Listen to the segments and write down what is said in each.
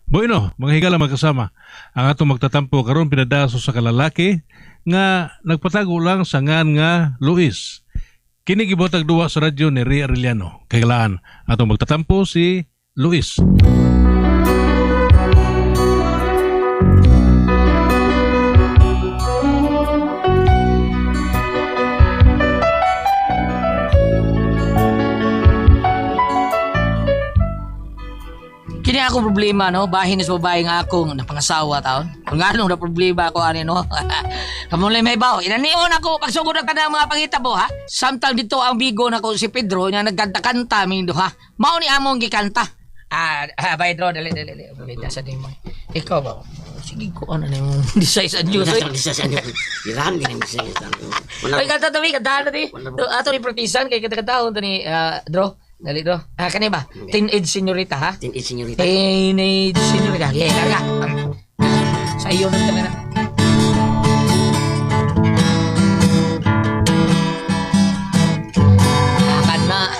Bueno, mga higala magkasama. Ang atong magtatampo karon pinadaso sa kalalaki nga nagpatago lang sa ngan nga Luis. Kini gibotag duwa sa radyo ni Ria Arellano. Kagalaan atong magtatampo si Luis. Kini ako problema no, bahin sa babae nga akong napangasawa taon. Kung anong na problema ako ani no. Kamulay may baw, inanion ako pagsugod ng kanang mga pangitabo ha. Samtang dito ang bigo na ko si Pedro nga nagkanta-kanta min do ha. Mao ni among gikanta. Pedro dali. Bida sa dimo. Ikaw ba? Sige ko ano na yung design sa Diyos. Design sa Diyos. Iran din ang design sa Diyos. Ay kanta tabi kanta na di. Ato ni partisan kay kanta-kanta ni Dro. Dali Dro. Kani ba? Teenage Señorita ha? Teenage Señorita. Teenage Señorita. Yeah, larga. Sa iyo na talaga. Kana.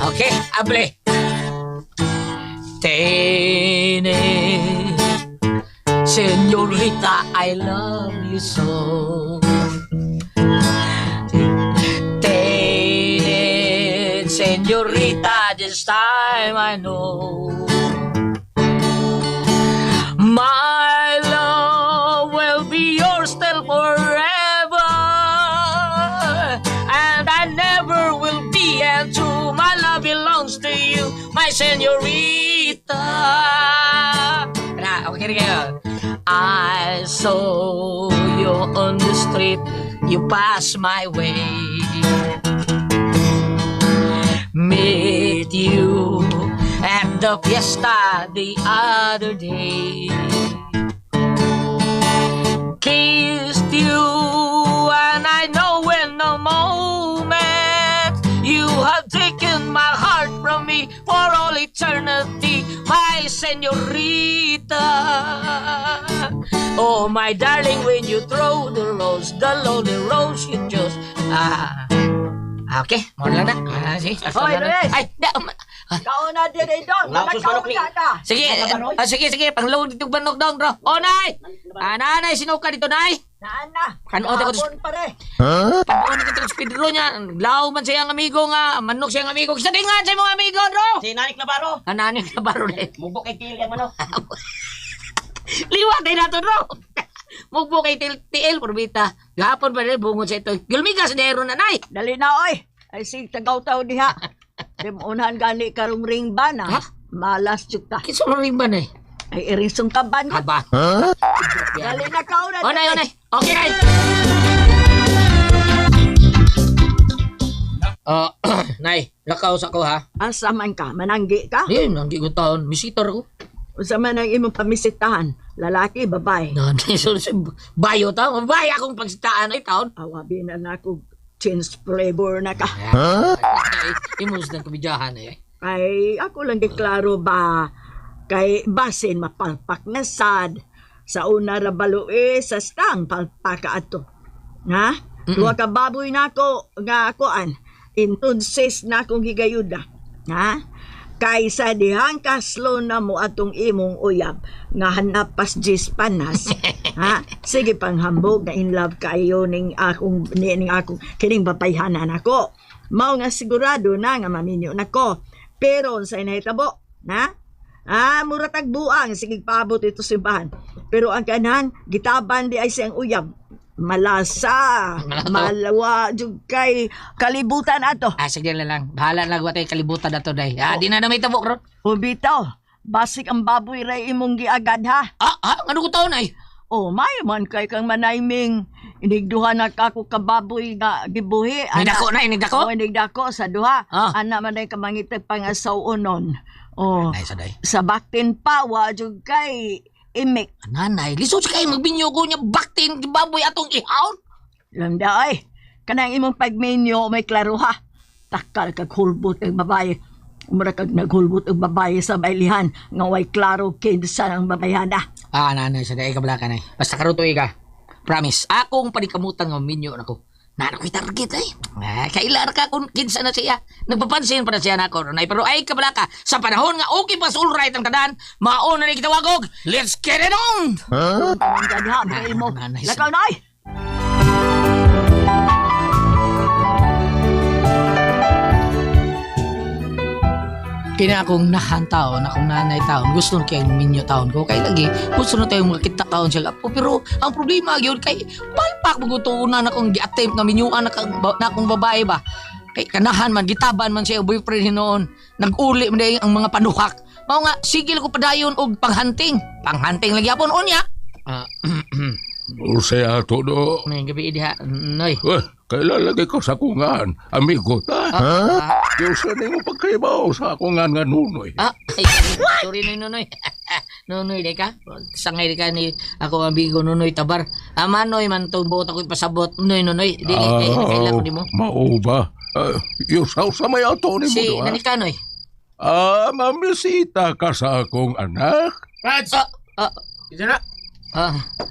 Okay, able. Teenage Señorita, I love you so. Señorita, this time I know my love will be yours till forever, and I never will be untrue. My love belongs to you, my señorita. Okay, I saw you on the street, you passed my way. Met you at the fiesta the other day. Kissed you, and I know in a moment you have taken my heart from me for all eternity, my señorita. Oh, my darling, when you throw the lonely rose you just okay, mo lang na. Sige. Hoy, Luis! Ay, Ikaw na din eh, Dong. Lapos manok ni. sige, sige, pangload dito banog dong, bro. Oh, nay! Nanay, sinuka dito, nay. Naan na. Kanuot ako Hapon pare. Pagkuhan dito sa Pedro niya. Lao man siyang amigo nga. Manok siyang amigo. Sa dingan sa mga amigo, bro. Si Nanik Navarro. Nanay na baro na. Mugbo kay Kili ang manok. Liwat ay nato, bro. Mugbo kay TL, Purbita. Gahapon pa rin, bungod sa ito. Gulmigas na na, nay. Dali na, oy. Ay, si tagaw-taw diha. Dimunahan gani karong ring ba na? Ha? Malas yun ta. Kinsa mo rin ba, nay? Ay, irisong kaban ko. Aba. Dali na ka na. O, nay, o, nay. Okay, nay. Nay, lakaw sa ko, ha? Asa man ka? Mananggi ka? Ayun, ang gigutawan. Misitor ko. Usa man ang imong pamisitahan? Lalaki, babae? Nanay, so, bayo ta. Babae akong pagsitaan ay taon. Awabi na na ako. Change flavor na ka. Imus ng kabidyahan eh. Ay, ako lang deklaro ba kay basin mapalpak na sad sa una rabalo sa stang palpaka ato. Ha? Duha ka baboy na ako nga akoan. Intunsis na akong higayuda. Ha? Kaysa dihang kaslo na mo atong imong uyab nga hanapas jis panas. Ha? Sige panghambog na in love kayo ning akong kining bapayhanan ako. Mao nga sigurado na nga maminyo nako. Pero sa inahitabo, na? Mura tagbuang sige paabot ito simbahan. Pero ang kanang gitaban di ay siyang uyab. Malasa, malawa, jud kay kalibutan ato. Sige lang. Bahala lang watay kalibutan na to, day. Di na may tabok ron. O bitaw, basik ang baboy ray imong giagad ha. Ano ko taon ay? O may man kay kang manayming inigduha na kako ka baboy nga gibuhi. Inigdako na, inigdako? O inigdako sa duha. Ana man ay kamangitag pangasaw unon. O Ay, saday. sa baktin pa, wa jud kay imik. Nanay, lisod siya kayo magbinyo ko niya baktin baboy atong ihaon. Lang da ay, kanang imong pagmenyo may klaro ha. Takal kag hulbot ang babae. Umara kag naghulbot ang babae sa bailihan nga way klaro kinsa ang babayana. Nanay, saday ka bala ka, nay. Basta karuto ka. Promise, akong panikamutan nga minyo nako. na ako'y target eh. Kailan ka kung kinsa na siya. Nagpapansin pa na siya na ako, Ronay. Pero ay kabala ka, sa panahon nga okay pa sa all right ang tanan, mauna na kita wagog. Let's get it on! Diyan ha, Bill mo. Nanay, Lakaw na ay! Kina akong nahan taon, akong nanay taon, gusto na kayong minyo taon ko. Kaya lagi, gusto na tayong makita taon siya. Pero ang problema yun, kay palpak magtutunan akong gi-attempt na minyuan na akong babae ba. Kay kanahan man, gitaban man siya, boyfriend noon. Nag-uli man dahil ang mga panuhak. Mao nga, sigil ko padayon og panghunting. Panghunting lagi apon unya. Usay ato do. May gabi diha, noy. Kailan lagi ko sa kungan. Amigo ta. Yung sa mo pagkaibaw sa kungan nga nunoy. Sorry Noy. Nonoy, di ka? Sangay di ka ni ako ang bigo Nonoy Tabar. Manoy man itong buot ako'y pasabot. Noy. Di, kailan ko di mo. Mao ba? Yung sa may ato ni mo Si do ha? Nanika, Noy. Mamisita ka sa akong anak.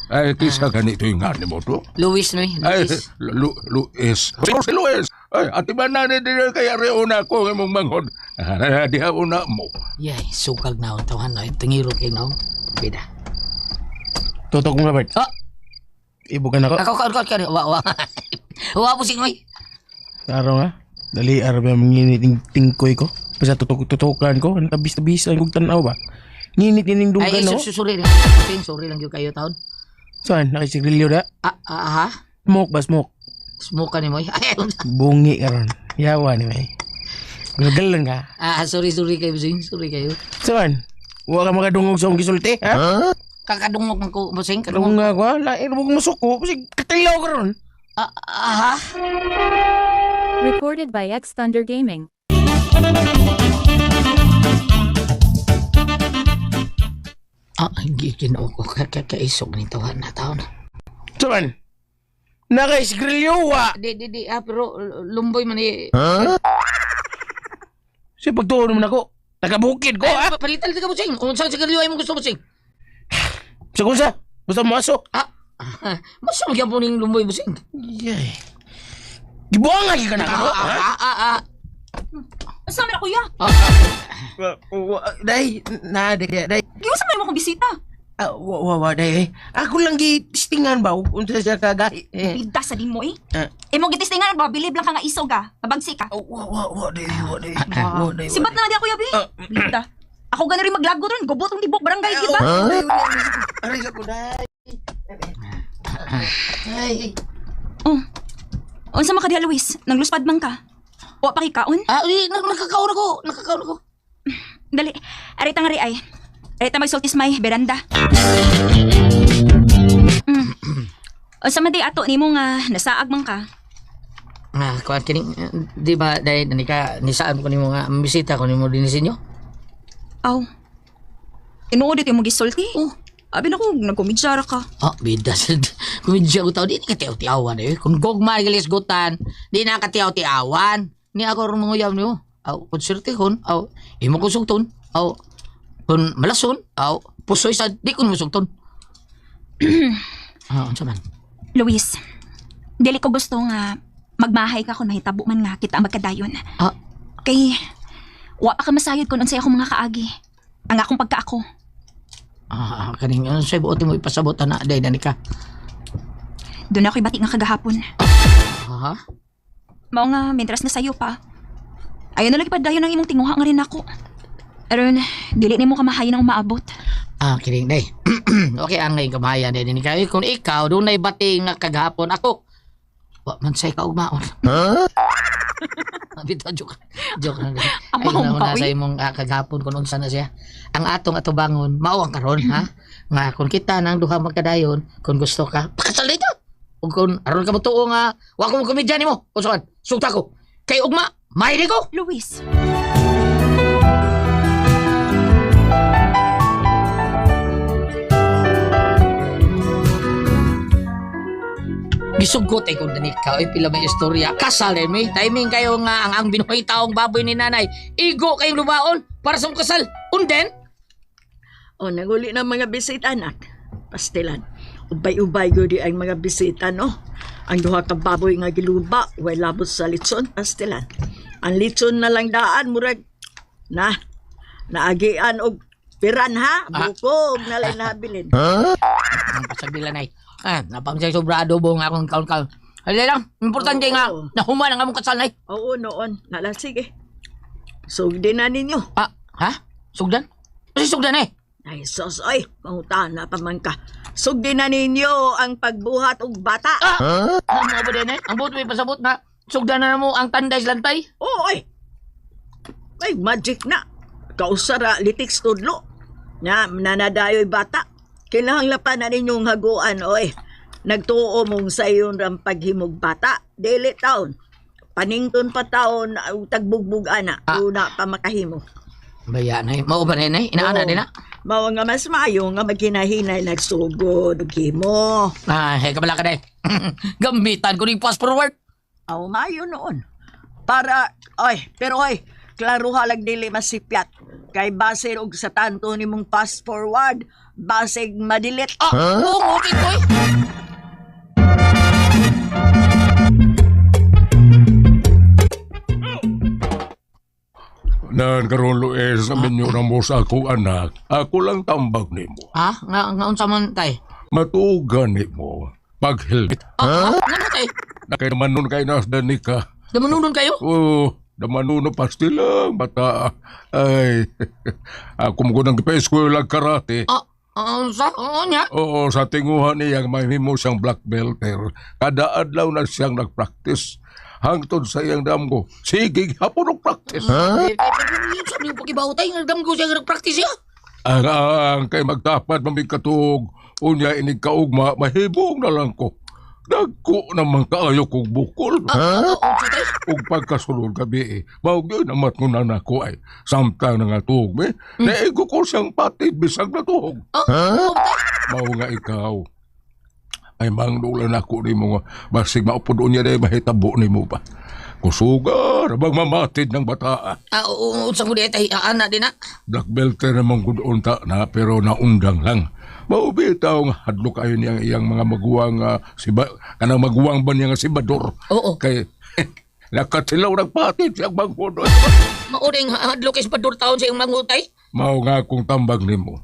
Ay, kisa ganito yung nga ni mo do. Luis, Noy. Ay, Luis. Luis. Si Luis. Ay, ati ba na din kaya reuna ko ng mong manghod. Diha una mo. Yay, sukag na ang tawahan, Noy. Tungiro kay Naon. Bida. Tutok mo, Robert. Ibukan ako. Ako, Wa po si Noy. Araw nga. Dali, araw ba manginiting tingkoy ko? Basta tutukan ko. Ang tabis-tabisan kong tanaw ba? Nginit yung Ay, dugan, no? sorry lang. Sorry lang yung kayo taon. Saan? Nakisigarilyo da? Ha? Smoke ba, smoke? Smoke ka ni Moy. Ay, Bungi ka ron. Yawa ni May. Gagalan ka. sorry kayo, Busing. Sorry kayo. Saan? Huwag ka makadungog sa akong gisulti, ha? Kakadungog man ko, Busing. Kadungog nga ko, ha? Lain mo kong masuko. Kasi katilaw ka ron. Ha? Recorded by X Thunder Gaming. Hindi kinoo ko. Kakaisog ni tawahan na taon. Saan? Nakisigarilyo, wa? Di, pero lumboy man eh. Kasi pagtuon naman ako. Nakabukid ko, ha? Palitan ka, Busing. Kung saan sigariyo ay mo gusto, Busing. Sa kung sa? Basta masok. Mas nagyan po ning lumboy, Busing. Yay. Gibuang nga ka na ako, ha? Asa man kuya? Day, day. Giusa man mo kong bisita. Day. Ako lang gitistingan ba? Unsa siya kagahi. Bida sa din mo eh. Imo gitistingan ba bilib lang ka nga isog ka. Kabagsi ka. Day. Sibat na di ako yabi. Bida. Ako gani rin maglago ron. Gobot ang tibok barangay kita. Aray sa ko, day. Unsa man ka diha Luis? Nagluspad man ka? Wa pa kikaon? Nakakaon ako. Dali. Arita nga ri ay. Arita magsultis may beranda. Unsa man di ato nimo nga nasaag man ka? Kuan kining, di ba, dahil nanika, nisaan ko ni mo nga, bisita ko ni mo din sinyo? Aw. Inuod ito yung gisulti? Abi na ko, nagkumidsara ka. Bida sa kumidya ko tao, di katiyaw-tiyawan eh. Kung gogma gilisgutan, di na katiyaw-tiyawan. Ni ako rin mga yaw niyo. Kung sirtihon, imo ko sugton. Kung malason, pusoy sa di ko musugton. Unsa man? Luis, dili ko gusto nga magmahay ka kung mahitabo man nga kita ang magkadayon. Kay, wa pa ka masayod kung unsay akong mga kaagi. Ang akong pagkaako. Kaning sa'y buot mo ipasabotan na, day na ka. Doon ako'y batik nga kagahapon. Mao nga, mientras na sayo pa. Ayaw na lagi pa dayon ang imong tinguha nga rin ako. Aron, dili ni mo kamahayin ang maabot. Kiring, day. Okay, ang ngayon kamahayan day ni ka. Kung ikaw, doon na bating nga kagahapon ako. Wa man say ka ugmaon. Bito, joke na. Ayun na sa imong kagahapon kung unsa na siya. Ang atong atubangon, mao ang karon, ha? Nga kung kita nang duha magkadayon, kung gusto ka, pakasal dito. Ug kung aron ka mo tuo nga, wa ko komedya nimo. Usakan, sugta ko. Kay ugma, mayri ko. Luis. Gisugot ay kung danika ay pila may istorya. Kasal eh, may timing kayo nga ang binuhay taong baboy ni nanay. Igo kayong lumaon para sa kasal. Unden? Naguli na mga bisita, anak. Pastilan. Ubay-ubay gudi ang mga bisita, no? Ang duha ka baboy nga giluba, way labot sa litson, pastilan. Ang litson na lang daan, murag, naagian og piran ha, bukog na lang nabilin. Ang pasabilan ay. Napamsay sobrado buong akong kaon-kaon. Halila lang, importante nga, nahuman ang among kasal na. Oo, noon. Nala, sige. Sugdi na ninyo. Ha? Sugdan? Kasi sugdan eh. Ay, sos, ay, pangutan na pa man ka. Sugdi na ninyo ang pagbuhat og bata. Ano mo ba din eh? Ang buto may pasabot na sugdan na mo ang tanday sa lantay. Oo, ay. Ay, magic na. Kausara, litiks tudlo. Nga, nanadayo'y bata. Kinahanglan pa na ninyong haguan, oy. Nagtuo mong sa iyon ram paghimog bata. Dili taon. Panington pa taon, tagbugbog ana. Una pa makahimo. Baya na eh. Mao ba na eh? Inaana din na? Mao nga mas maayo nga magkinahinay nagsugod og himo. Kabala ka na eh. Gamitan ko rin fast forward. Aw maayo noon. Para pero klaro halag dili masipyat. Kay base og sa tanto nimong fast forward, basig madilit. Oo, okay ko eh. Nan karon Luis, minyo na mo sa akong anak. Ako lang tambag nimo. Nga unsa man tay? Matugan nimo. Pag-helmet. Nga na tay? Na kay naman nun kay nasdan ni ka. Damanunod kayo? Oo, naman nun pasti lang, bata. Ay, ako mo nang pa-eskwela karate. Oo niya? Oo, sa tinguhan niya, may himo siyang black belter. Kada adlaw na siyang nag-practice. Hangtod sa iyang damgo. Sige, hapon og practice. Sabi yung pakibaw tayo, nagdam ko siya nag-practice siya. Ang kay magtapat mamigkatog. Unya inig kaugma, mahibong na lang ko. Dagko naman kaayo kong bukol. Ug pagkasulod gabi mawag yun namat mo na nako ay. Samtang na nga tuog me. Naigo ko siyang patid bisag na tuog. Mao nga ikaw. Ay mangdulan ako ni mo nga basig maupod niya dahil mahitabo ni mo ba. Kusugar, bang mamatid ng bata. Unsang ko dito, ana din na. Black belter namang gudon ta na pero naundang lang. Maubitaw nga hadlo kayo niyang iyang mga maguwang kanang maguwang ba niya nga si Bador. Oo. Kay nakatilaw nagpatid siyang bangkod. Mauring hadlo kay Bador taon sa iyong mangutay. Mao nga akong tambag nimo.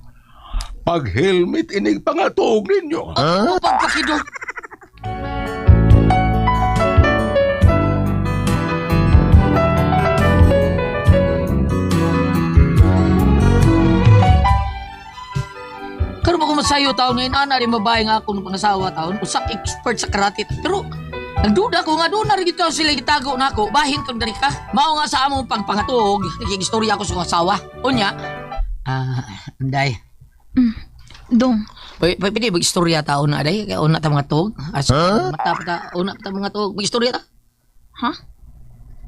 Pag helmet inig pangatog ninyo. Pagpakido. Karon ako masayo taon ngayon, ana rin babae nga ako ng pangasawa taon, usak expert sa karate. Pero nagduda ko nga doon na rin ito sila gitago na ako, bahin kang dari ka. Mao nga sa among pagpangatog, nagigistorya ako sa asawa. Unya, anday. Dong, Pwede mag-istorya ta una day, kaya una ta mga tog. Mata pa ta, una ta mga tog, mag-istorya ta. ha?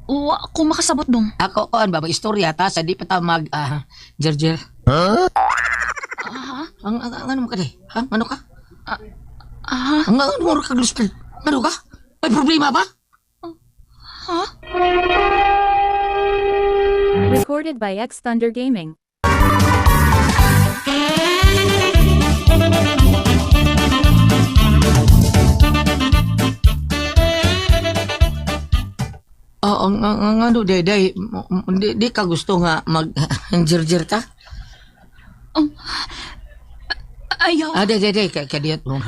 Wa ko makasabot dong. Ako, ba, mag-istorya ta, sa di pa ta jerjer. Ano ka day? Ano ka? Ano mo ka gusto? Ano ka? May problema ba? Recorded by X Thunder Gaming. Ano, day, di ka gusto nga mag-jerjer ta? Ayaw. Day, kadiyot mo.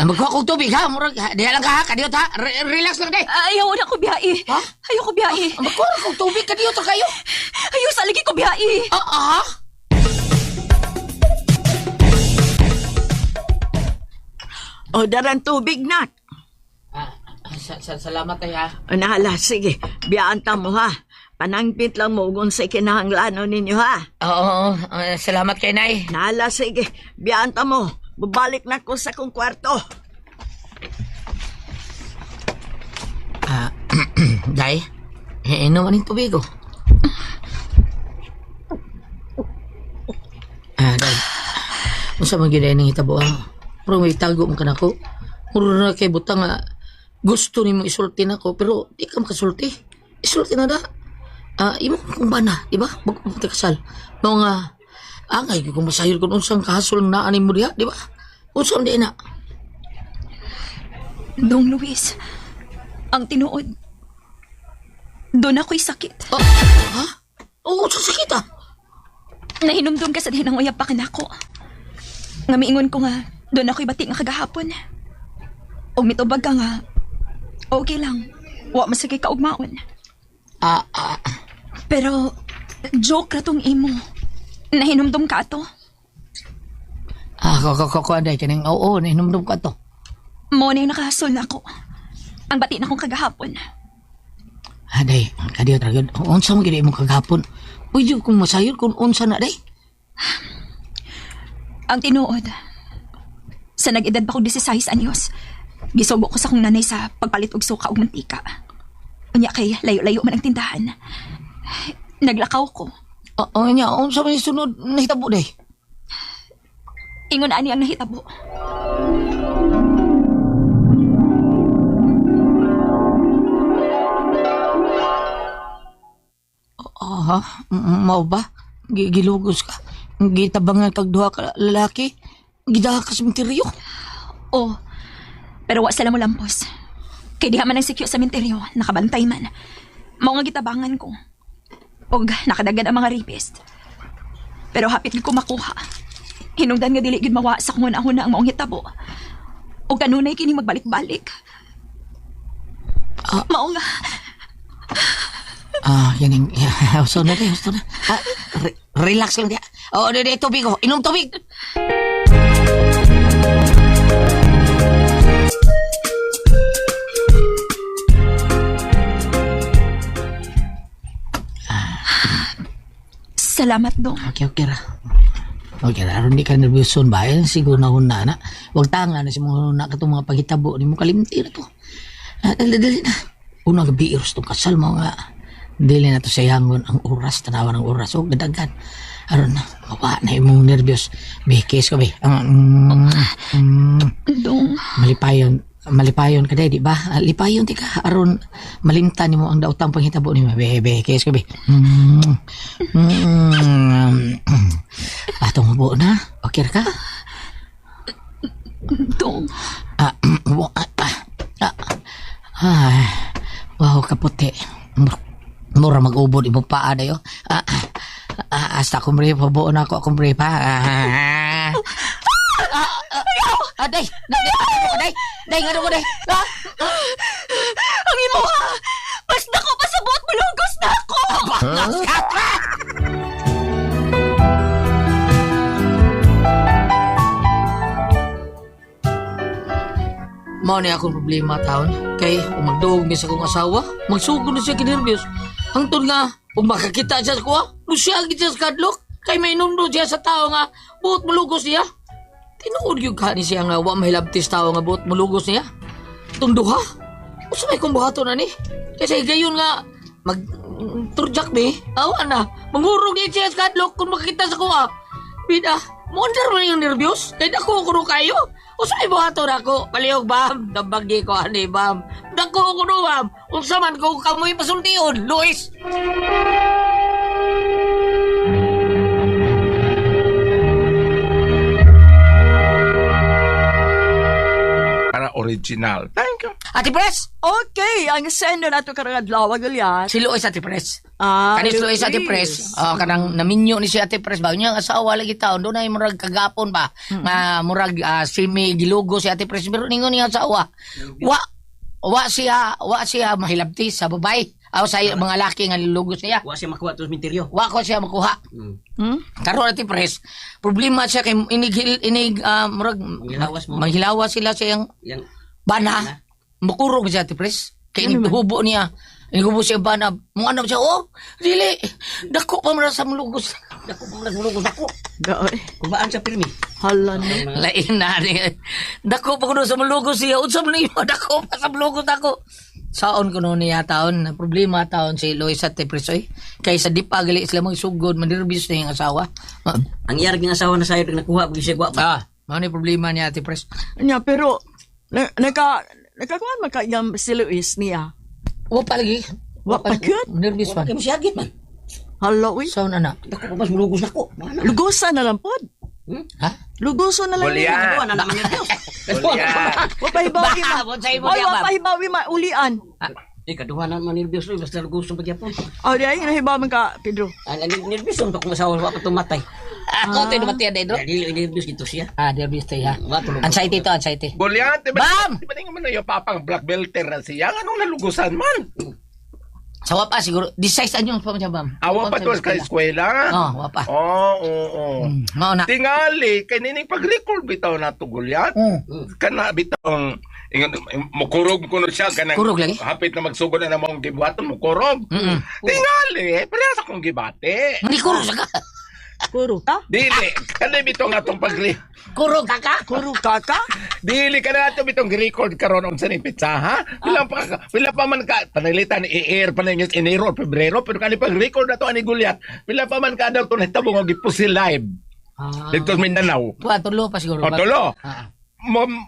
Magkuha kong tubig, ha? Diya lang ka, ha? Kadiyot, ha? Relax lang, day. Ayaw na ko biyahe. Ha? Ayaw ko biyahe. Magkuha kong tubig, kadiyot ta kayo. Ayaw sa lagi ko biyahe. O daran tubig na. Salamat tayo, ha? Nahala, sige. Biyaan ta mo ha. Panangpit lang mo kung sa kinahanglanon ninyo ha. Oo, salamat kay Nay. Nahala, sige. Biyaan ta mo. Babalik na ko sa kong kwarto. Day, inom anong tubig ko. Day, masa mag-gina ng hitabo pero may tago mo ka na ko. Muro na kay butang gusto ni mo isulti na ko, pero di ka makasulti. Isulti na da. Imo kung ba na, di ba? Bago mo kasal. Mga, angay kung masahil kung unsang kahasol na anin mo diha, di ba? Unsang di na. Dong Luis, ang tinuod, doon ako'y sakit. Oo, sakit ah. Nahinumdum ka sa dihin ang uyapakan ako. Nga miingon ko nga, doon ako'y bati nga kagahapon. Og mitubag ka nga, okay lang. Wa masakay ka ugmaon. Pero, joke ra tong imo. Nahinumdum ka to. Anday, kaning oo, nahinumdum ka to. Mo na yung nakahasol na ako. Ang bati na kong kagahapon. Day, kadiyo tragod. Unsa mo gid mo kagapon? Pwede kong masayod kung unsa na, day. Ang tinuod, sa nag-edad pa kong 16 anyos, gisubo ko sa kong nanay sa pagpalit og suka ug mantika. Unya kay layo-layo man ang tindahan. Naglakaw ko. Nya, unsa man yung sunod nahitabo, day? Ingon ani ang nahitabo. Mao ba? Gilugos ka. Gitabangan kag duha ka lalaki. Gidaha ka sa sementeryo. Oh, pero wa sila mo lampos. Kay diha man ang sikyo sa sementeryo, nakabantay man. Mao nga gitabangan ko. Og nakadagad ang mga rapist. Pero hapit gid ko makuha. Hinungdan nga dili gid mawa sa kung una ang maong hitabo. Og kanunay kini magbalik-balik. Mao nga. Yaning, gusto na. Relax lang dia. Di, tubig ko. Inom tubig. Salamat, Dong. Okay ra. Aron di ka nervyoson ba? Siguro na na. Huwag tanga na si mga katong mga paghitabo ni mo kalimti na to. Dali na. Unang gabi iros itong kasal mo nga. Dili na to sayangon ang oras, tanawan ang oras. O, gadagan. Aron na, mawa na imong nervyos. Bihikis ka, be. Dong. Malipayon ka, di ba? Lipayon, tika. Aron, malimtan mo ang dautang panghitabo ni mo. Bihikis ka, be. Atong mabuo na. Okay ka? Dong. Wow, kaputi. Mura mag-ubod imong paa dayo. Hasta kumbre pa buo na ako kumbre pa. Day, ngano ko day. Ang imo ha! Mas nako pasabot, malugos na ako! Mao ni akong problema taon. Kay kung magduog mi sa akong asawa, magsugod na siya kinervyos. Hangtod nga, kung makakita siya sa kuha, lusyagin siya sa kadlok. Kay may nundo siya sa tao nga, buot mulugos niya. Tinuod yung ka ni siya nga, wa mahilabtis tao nga buot mulugos niya. Itong duha, usa may kong buhato na ni. Kasi gayon nga, turjak mi, awa na, mangurog niya siya sa kadlok kung makakita sa kuha. Bida, muundar mo yung nervyos, kaya ako kuno kayo. Usa may buhato na ako, palihog bam, nabagi ko ani bam. Dako kuno bam, unsa man ko kamoy pasultiyon, Luis. Para original. Thank you. Ate Pres! Okay, ang sender nato karang adlaw galyat. Si Luis Ate Pres. Luis. Kanis Luis Ate Pres. Kanang naminyo ni si Ate Pres ba? Niyang asawa lagi taon. Doon ay murag kagapon ba? Nga murag simi gilugo si Ate Pres. Pero ningon niya asawa. Wa siya mahilabtis sa babay. Aw sa mga laki nga lilugo siya. Wa siya makuha to sa sementeryo. Wa ko siya makuha. Karon Ate Pres. Problema siya kay murag Manghilawas mo. manghilawas sila sa iyang Yang bana. Makurog siya Ate Pres. Kay hubo niya. Hubo siya bana. Mga ano siya, dili. Dako pa mara sa mulugos. dako pa man mulugos dako. Gaoy. Kubaan sa pirmi. Hala no. Lain na ni. Dako pa kuno sa mulugos siya. Unsa man niyo dako pa sa mulugos dako. Saon kuno niya taon na problema taon si Luis Ate Pres oy. Kay sa di pa gali sila magsugod, manirbis na yung asawa. Ang iyarag ng asawa na sayo nakuha pag siya gwapa. Mao ni problema niya Ate Pres. Nya pero nakakuan makayam si Luis niya. Wa pa lagi. Wa pa gyud. Nervous pa. Kaya mo siya agit man. Hala uy. Saon ana? Dako pa mas mulugos dako. Lugosan na lang pod. Ha? Lugosan na lang. Bolya. Ano na naman nervyos. Wapahibawi ma. Bonsai mo Oy, niya, ma'am. wapahibawi ma. Ulian. Kaduha na man nervyos oy basta gusto pagyapon. O, di ay, nahibawi ka, Pedro. Nervyos pa kung masawa wa pa tumatay. Ako, tayo naman tiyan, Pedro. Dili nervyos gito siya. Nervous tayo, ha? Wa tulog. Anxiety to, anxiety. Gulyat, di ba? Ma'am! Di ba nga man na yung papang black belter na siya? Anong nalugusan man? Sa wapa, siguro. 16 anyong pa mo siya, ma'am. Awa pa to sa eskwela? Wapa. Oo. Mauna. Tingali, kay nining pag-record bitaw na to, Gulyat. Kana bitaw mukurog ko na siya kanang Kurog lagi? hapit na magsugod na namang gibuhaton mukurog. Tingali, parehas akong gibate. Hindi kurog ka. Kuro ka? Dili, kana bitong atong Kurog ka ka? Kuro ka ka? Dili ka na ito bitong record karon unsa ni pizza ha? Pila pa man ka panalitan i-air pa ninyo Enero, Pebrero pero kani pag record na to ani Gulyat. Pila pa man ka daw to nahitabo nga gipusil live. Dito sa Mindanao. Tulo pa siguro. O tulo.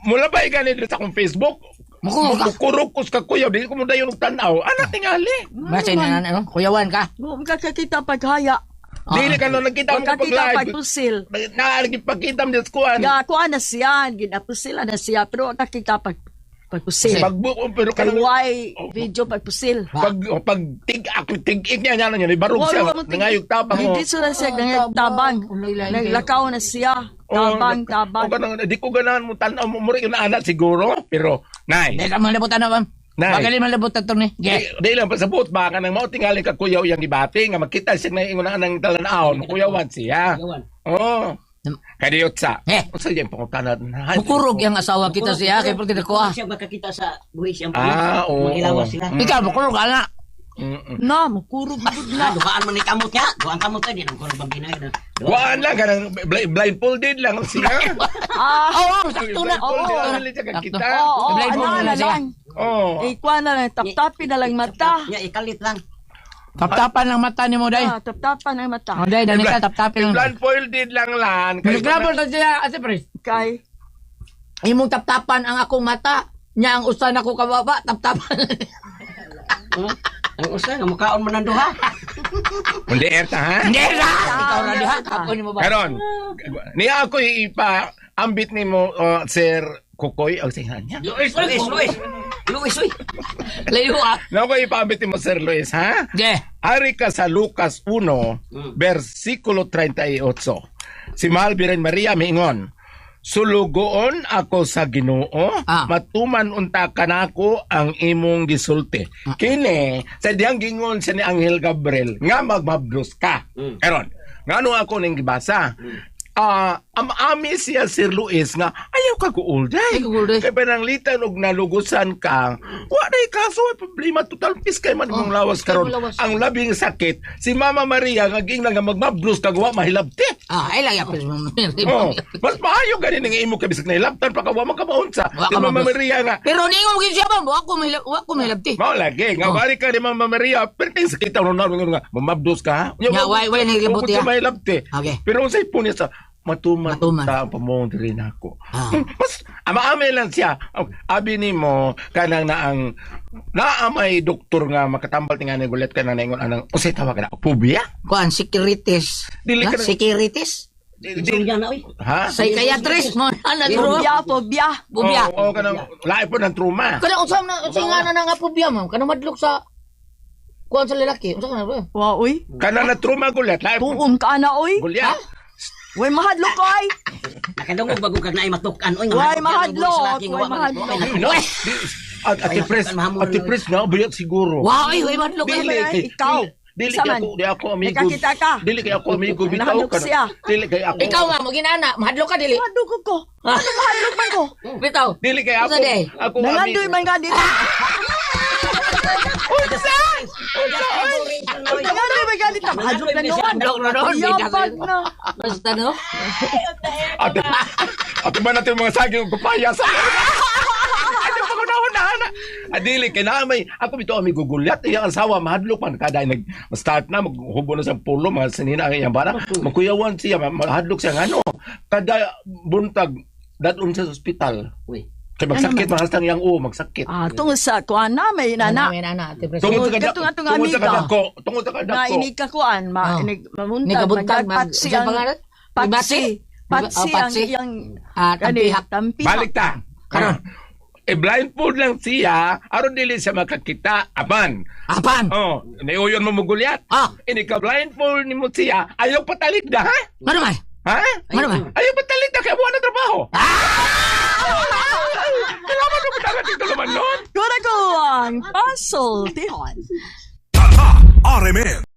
Mula ba ganit sa akong Facebook? Mukurog ko sa kuyaw, dili ko mo dayon og tan-aw. Ana tingali. Basta na ano, kuyawan ka. Magkakakita paghaya. Dili ka no nagkita mo pag Magkakita live. pagpusil. Nagipagkita mo sa kuan. Kuha na siya, ginapusil na siya, pero nakita pagpusil. Pagbuko pero Kalway, video pagpusil. pag tig-ik niya niya barog siya nangayog tabang mo. Hindi sila siya ganyan tabang. Naglakaw na siya. Tabang. Di ko ganahan mo tanaw mo muri na anak siguro pero nay. Hindi ka malabutan na, ma'am. Nay. Magaling malabutan to ni. Di lang pasabot baka nang mao tingali ka kuyaw yang gibati nga makita siya na ingon nang talan-aon kuyawan siya. Oh. Kadiyot sa. Usa yung pangutanan. Mukurog yung asawa kita siya kay pati ko ah. Siya makakita sa buhis siyang Oo. Magilawas sila. Ikaw mukurog ka na. Na, mukurog na. Duhaan man ni kamot niya. Duhaan kamot tayo. Di nang kurang pambinay na. Kuan lang kanang blindfolded lang siya. Sakto na. Blindfolded lang siya kita. Blindfold na siya. Oh. Ikuha na lang, taptapin na lang mata. Niya ikalit lang. Taptapan ng mata ni mo, day. Taptapan ang mata. O, day, dali ka, taptapin mo. Blindfolded lang lan. Nagkrabol na siya, ate Pres. Kay, Imong taptapan ang akong mata. Nya ang usan ako kababa, taptapan. Ang usa nga mukaon man ang duha. Hindi erta ha. Hindi na! Ikaw na diha, ako ni mo ba? Karon, niya ako ipa-ambit ni mo, Sir Kukoy, ang singan niya. Luis. Uy. Layo ah. Na ako ipa-ambit ni mo, Sir Luis, ha? Ge. Ari ka sa Lucas 1, versikulo 38. Si Mahal Birhen Maria miingon, sulugoon ako sa Ginoo, matuman unta kanako ang imong gisulti. Kini, sa diyang gingon sa ni Angel Gabriel, nga magmablos ka. Karon, ngano ako ning gibasa? Ami siya Sir Luis nga ayaw ka guulday. Kaya pananglitan og nalugusan ka. Wa day kaso ay problema total peace kay man mong lawas karon. Ang labing sakit si Mama Maria nga ging nga magmablos kag wa mahilabti. Ay lang yapil mo. Mas maayo gani nga imo ka bisag nahilabtan pa ka wa man ka maunsa. Si Mama Maria nga pero ningon gid siya ba? Wa ko mahilabti. mao lagi nga wari ka ni Mama Maria perting sakit ang nga mamabdos ka. Nya way nahilabti. Mahilabti. Okay. Pero unsay punya sa matuman ta pamong diri nako. Mas amaami lang siya. Abi nimo kanang naang naamay doktor nga makatambal tingani gulet ka na ingon anang usay tawag na phobia? Kuan securities. Dili ka securities. Diyan na oy. Ha? Psychiatrist mo. Ano Phobia. Bubya. Oo kanang lahi po ng trauma. Kana usam na singa na nga phobia mo. Kana madlok sa kuan sa lalaki. Unsa kana ba? Wa, uy. Kana na trauma gulet. Lahi po. Tuom ka na, uy. Gulyat. Uy, mahadlok ko, ay. Nakadungog bago kag naay matukan oy. Uy, mahadlok. Uy, mahadlok. No. Ate Pres na bayat siguro. Wow, ay madlok ka. Ikaw. Dili kay ako amigo. Nakakita ka. Dili kay ako amigo bitaw Nahadlok ka. siya. Dili kay ako. Ikaw nga mo ginana, mahadlok ka dili. Mahadlok ko. Ano mahadlok man ko? Bitaw. Dili kay ako. Unsa day? Ako Nangandoy man ka dito. Nangandoy man ka dito. Mahadlok na noon. Mahadlok na noon. Yabag na. Basta no. Ate ba natin mga saging ug papaya sa ano pa ko na. Adili kay na may ako bitaw amigo gulyat iya asawa mahadlok man kada start na maghubo na sa pulo mga sinina ang iyang bana magkuyawan siya mahadlok siya ngano kada buntag dadlon sa ospital. Uy. Kay magsakit mahastang yang magsakit. Tungod sa kuan na may nana. May nana, ate Pres. Tungod sa Tungod sa kadako. Tungod sa Na kadako. inig ka kuan, mamuntag, Nagabuntag, patsi sa ang pangalan? patsi. Patsi ang Patsi? iyang Tampihak. tampi. Balik ta. Karon. blindfold lang siya, aron dili siya makakita, aman. Apan? Oh, niuyon mo mugulyat. Ah. Ini ka blindfold ni mo siya, ayaw patalig na, ha? Ano man? Ha? Ano man? Ayaw patalig na, kaya buwan na trabaho. Kailangan mo dagat ito naman nun. Kura ko ang puzzle, Tihon. RMN